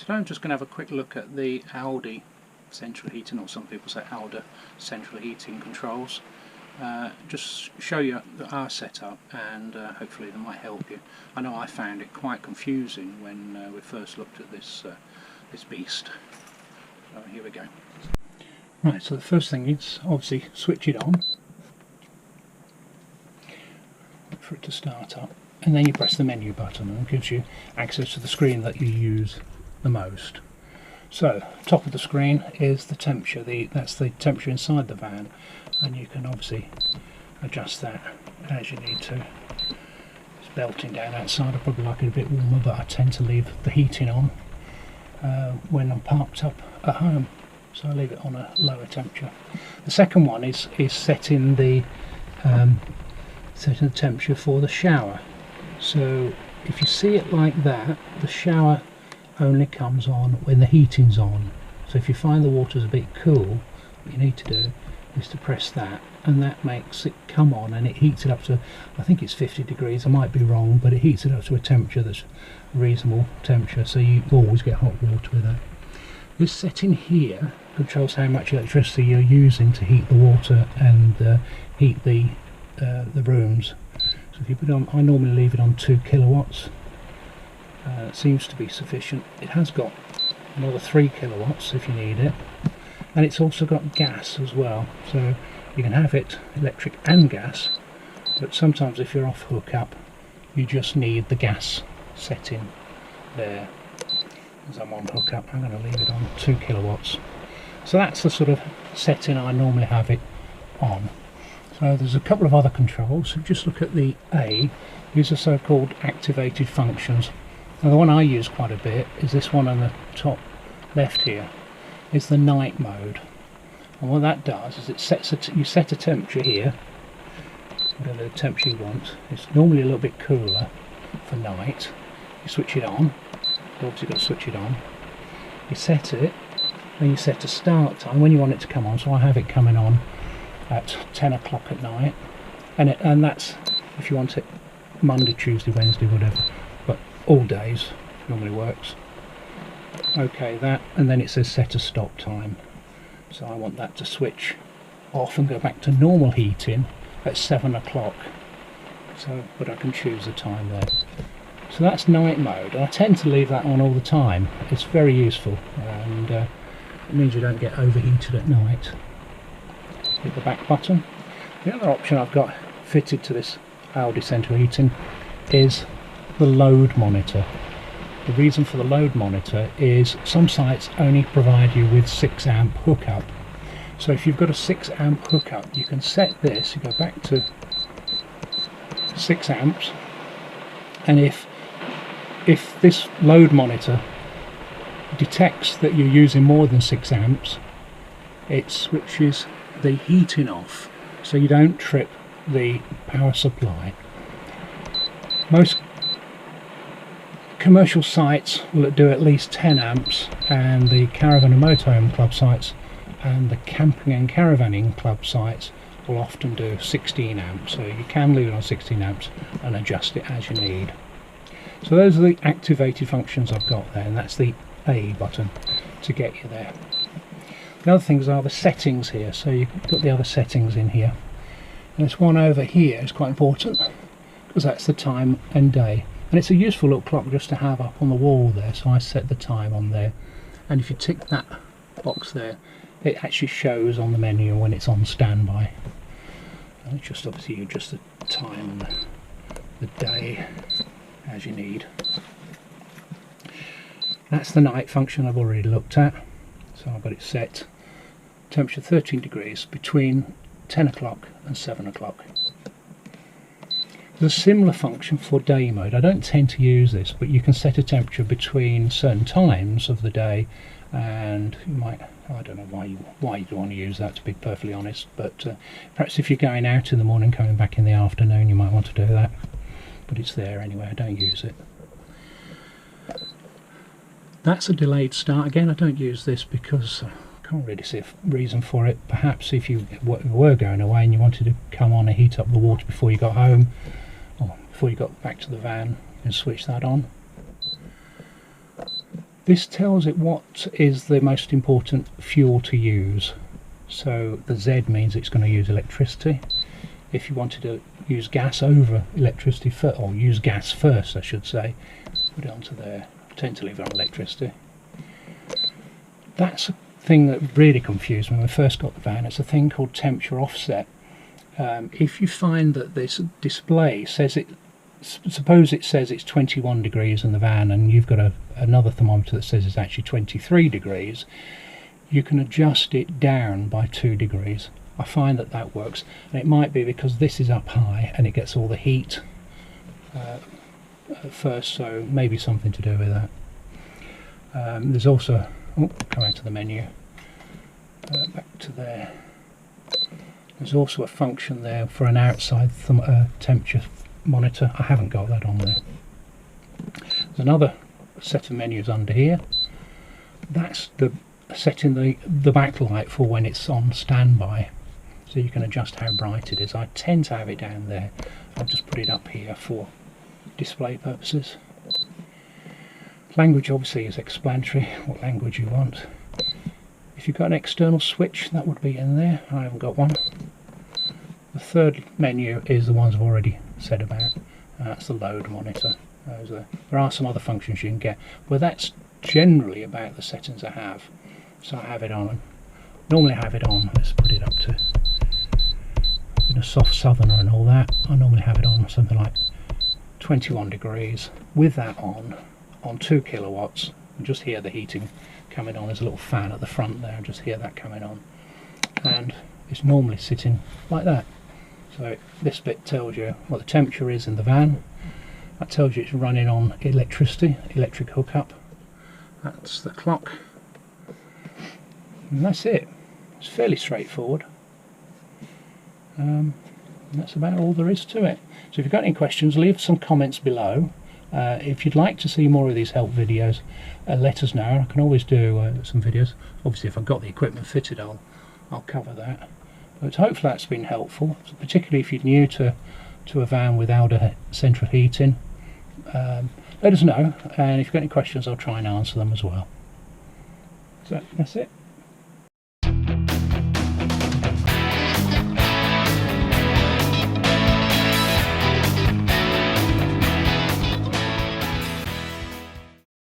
Today I'm just going to have a quick look at the Alde central heating, or some people say Alde central heating controls. Just show you our setup, and hopefully that might help you. I know I found it quite confusing when we first looked at this beast. So here we go. Right, so the first thing is obviously switch it on. Wait for it to start up, and then you press the menu button and it gives you access to the screen that you use the most. So top of the screen is the temperature, that's the temperature inside the van, and you can obviously adjust that as you need to. It's belting down outside. I probably like it a bit warmer, but I tend to leave the heating on when I'm parked up at home, so I leave it on a lower temperature. The second one is setting the temperature for the shower. So if you see it like that, the shower only comes on when the heating's on. So if you find the water's a bit cool, what you need to do is to press that, and that makes it come on, and it heats it up to, I think it's 50 degrees, I might be wrong, but it heats it up to a temperature that's a reasonable temperature, so you always get hot water with that. This setting here controls how much electricity you're using to heat the water and heat the rooms. So if you put it on, I normally leave it on 2 kilowatts. It seems to be sufficient. It has got another 3 kilowatts if you need it, and it's also got gas as well, so you can have it electric and gas, but sometimes if you're off hookup you just need the gas setting there. As I'm on hookup, I'm going to leave it on 2 kilowatts. So that's the sort of setting I normally have it on. So there's a couple of other controls. So just look at the A. These are so-called activated functions. Now the one I use quite a bit is this one on the top left here. Is the night mode, and what that does is it sets you set a temperature here, whatever the temperature you want. It's normally a little bit cooler for night. You switch it on. You obviously got to switch it on. You set it, then you set a start time when you want it to come on. So I have it coming on at 10 o'clock at night, and that's if you want it Monday, Tuesday, Wednesday, whatever, but all days normally works. Okay, that, and then it says set a stop time, so I want that to switch off and go back to normal heating at 7 o'clock, so, but I can choose the time there. So that's night mode, and I tend to leave that on all the time. It's very useful, and it means you don't get overheated at night. Hit the back button. The other option I've got fitted to this Alde central heating is the load monitor. The reason for the load monitor is some sites only provide you with 6 amp hookup. So if you've got a 6 amp hookup, you can set this, you go back to 6 amps, and if this load monitor detects that you're using more than 6 amps, it switches the heating off, so you don't trip the power supply. Most commercial sites will do at least 10 amps, and the caravan and motorhome club sites and the camping and caravanning club sites will often do 16 amps, so you can leave it on 16 amps and adjust it as you need. So those are the activated functions I've got there, and that's the A button to get you there. The other things are the settings here, so you've got the other settings in here, and this one over here is quite important because that's the time and day. And it's a useful little clock just to have up on the wall there, so I set the time on there, and if you tick that box there, it actually shows on the menu when it's on standby. And it's just obviously you adjust the time and the day as you need. That's the night function I've already looked at, so I've got it set. Temperature 13 degrees between 10 o'clock and 7 o'clock. There's a similar function for day mode. I don't tend to use this, but you can set a temperature between certain times of the day, and you might, I don't know why you want to use that, to be perfectly honest, but perhaps if you're going out in the morning, coming back in the afternoon, you might want to do that, but it's there anyway. I don't use it. That's a delayed start. Again, I don't use this because I can't really see a reason for it. Perhaps if you were going away and you wanted to come on and heat up the water before you got home, or before you got back to the van, and switch that on. This tells it what is the most important fuel to use. So the Z means it's going to use electricity. If you wanted to use gas over electricity, or use gas first I should say, put it onto there. I tend to leave it on electricity. That's a thing that really confused me when we first got the van. It's a thing called temperature offset. If you find that this display says it, suppose it says it's 21 degrees in the van and you've got another thermometer that says it's actually 23 degrees, you can adjust it down by 2 degrees. I find that that works, and it might be because this is up high and it gets all the heat at first, so maybe something to do with that. There's also, come out to the menu, back to there. There's also a function there for an outside temperature monitor. I haven't got that on there. There's another set of menus under here. That's the setting the backlight for when it's on standby, so you can adjust how bright it is. I tend to have it down there. I'll just put it up here for display purposes. Language obviously is explanatory, what language you want. If you've got an external switch, that would be in there. I haven't got one. The third menu is the ones I've already said about. That's the load monitor. There are some other functions you can get, but that's generally about the settings I have. So I have it on. Normally I have it on. Let's put it up to in a soft southerner and all that. I normally have it on something like 21 degrees with that on 2 kilowatts. You just hear the heating coming on. There's a little fan at the front there. Just hear that coming on, and it's normally sitting like that. So this bit tells you what the temperature is in the van. That tells you it's running on electricity, electric hookup. That's the clock. And that's it. It's fairly straightforward. That's about all there is to it. So if you've got any questions, leave some comments below. If you'd like to see more of these help videos, let us know. I can always do some videos. Obviously if I've got the equipment fitted, I'll cover that. But hopefully that's been helpful, particularly if you're new to a van with Alde central heating. Let us know, and if you've got any questions I'll try and answer them as well. So that's it.